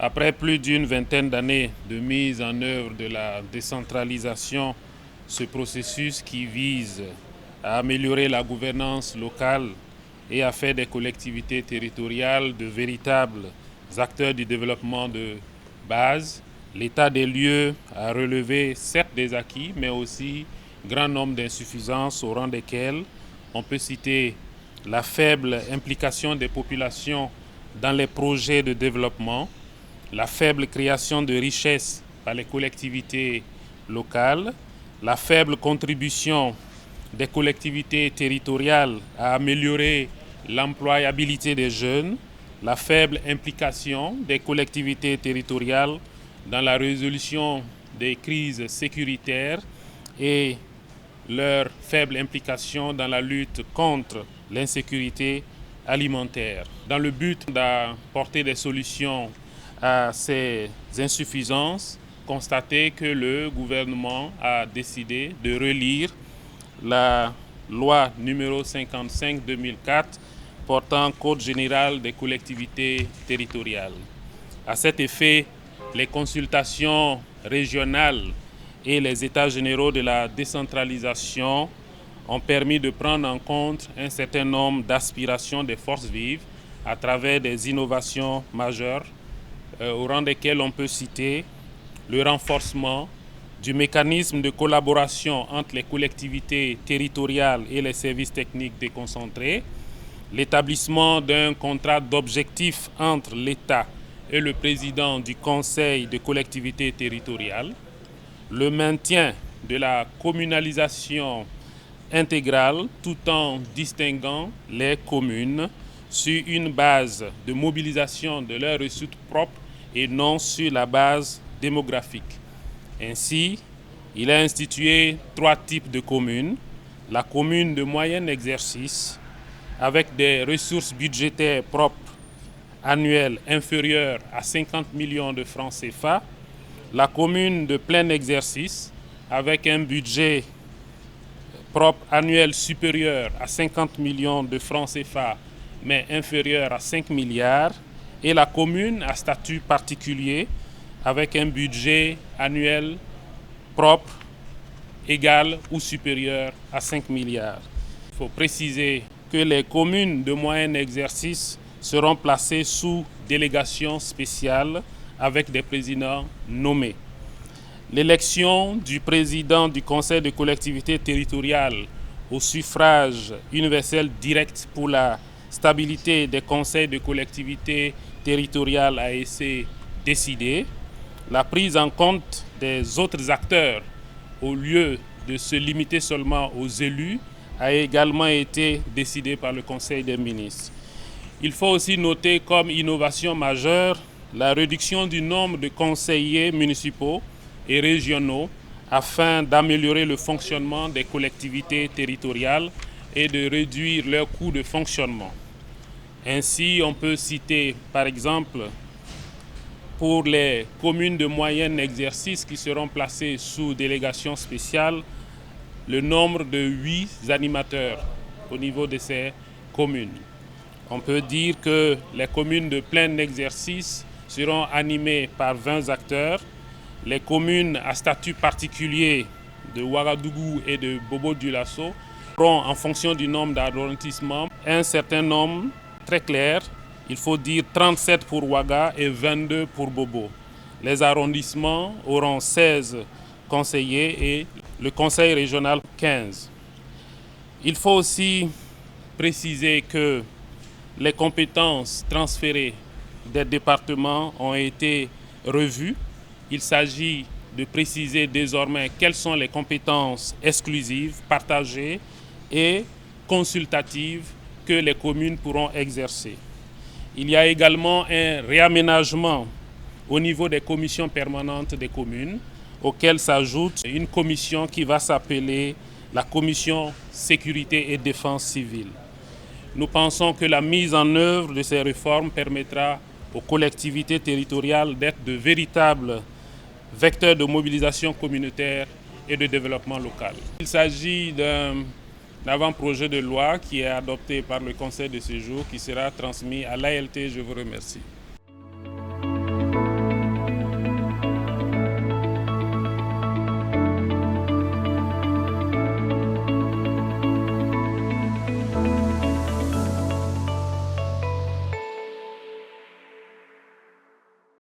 Après plus d'une vingtaine d'années de mise en œuvre de la décentralisation, ce processus qui vise à améliorer la gouvernance locale et à faire des collectivités territoriales de véritables acteurs du développement de base, l'état des lieux a relevé certes des acquis, mais aussi grand nombre d'insuffisances au rang desquelles on peut citer la faible implication des populations dans les projets de développement, la faible création de richesses par les collectivités locales, la faible contribution des collectivités territoriales à améliorer l'employabilité des jeunes, la faible implication des collectivités territoriales dans la résolution des crises sécuritaires et leur faible implication dans la lutte contre l'insécurité alimentaire. Dans le but d'apporter des solutions à ces insuffisances, constatez que le gouvernement a décidé de relire la loi numéro 55/2004 portant Code général des collectivités territoriales. À cet effet, les consultations régionales et les états généraux de la décentralisation ont permis de prendre en compte un certain nombre d'aspirations des forces vives à travers des innovations majeures, au rang desquelles on peut citer le renforcement du mécanisme de collaboration entre les collectivités territoriales et les services techniques déconcentrés, l'établissement d'un contrat d'objectifs entre l'État et le président du Conseil de collectivités territoriales, le maintien de la communalisation intégrale tout en distinguant les communes sur une base de mobilisation de leurs ressources propres et non sur la base démographique. Ainsi, il a institué 3 types de communes. La commune de moyen exercice, avec des ressources budgétaires propres annuelles inférieures à 50 millions de francs CFA. La commune de plein exercice, avec un budget propre annuel supérieur à 50 millions de francs CFA, mais inférieur à 5 milliards. Et la commune à statut particulier, avec un budget annuel propre égal ou supérieur à 5 milliards. Il faut préciser que les communes de moyen exercice seront placées sous délégation spéciale avec des présidents nommés. L'élection du président du Conseil de collectivités territoriales au suffrage universel direct pour la stabilité des conseils de collectivités territoriales a été décidée. La prise en compte des autres acteurs au lieu de se limiter seulement aux élus a également été décidée par le Conseil des ministres. Il faut aussi noter comme innovation majeure la réduction du nombre de conseillers municipaux et régionaux afin d'améliorer le fonctionnement des collectivités territoriales et de réduire leurs coûts de fonctionnement. Ainsi, on peut citer par exemple pour les communes de moyen exercice qui seront placées sous délégation spéciale, le nombre de 8 animateurs au niveau de ces communes. On peut dire que les communes de plein exercice seront animées par 20 acteurs. Les communes à statut particulier de Ouagadougou et de Bobo-Dioulasso auront, en fonction du nombre d'arrondissements, un certain nombre très clair. Il faut dire 37 pour Ouaga et 22 pour Bobo. Les arrondissements auront 16 conseillers et le conseil régional 15. Il faut aussi préciser que les compétences transférées des départements ont été revues. Il s'agit de préciser désormais quelles sont les compétences exclusives, partagées et consultatives que les communes pourront exercer. Il y a également un réaménagement au niveau des commissions permanentes des communes, auxquelles s'ajoute une commission qui va s'appeler la commission sécurité et défense civile. Nous pensons que la mise en œuvre de ces réformes permettra aux collectivités territoriales d'être de véritables vecteurs de mobilisation communautaire et de développement local. Il s'agit d'un avant-projet de loi qui est adopté par le Conseil de séjour qui sera transmis à l'ALT. Je vous remercie.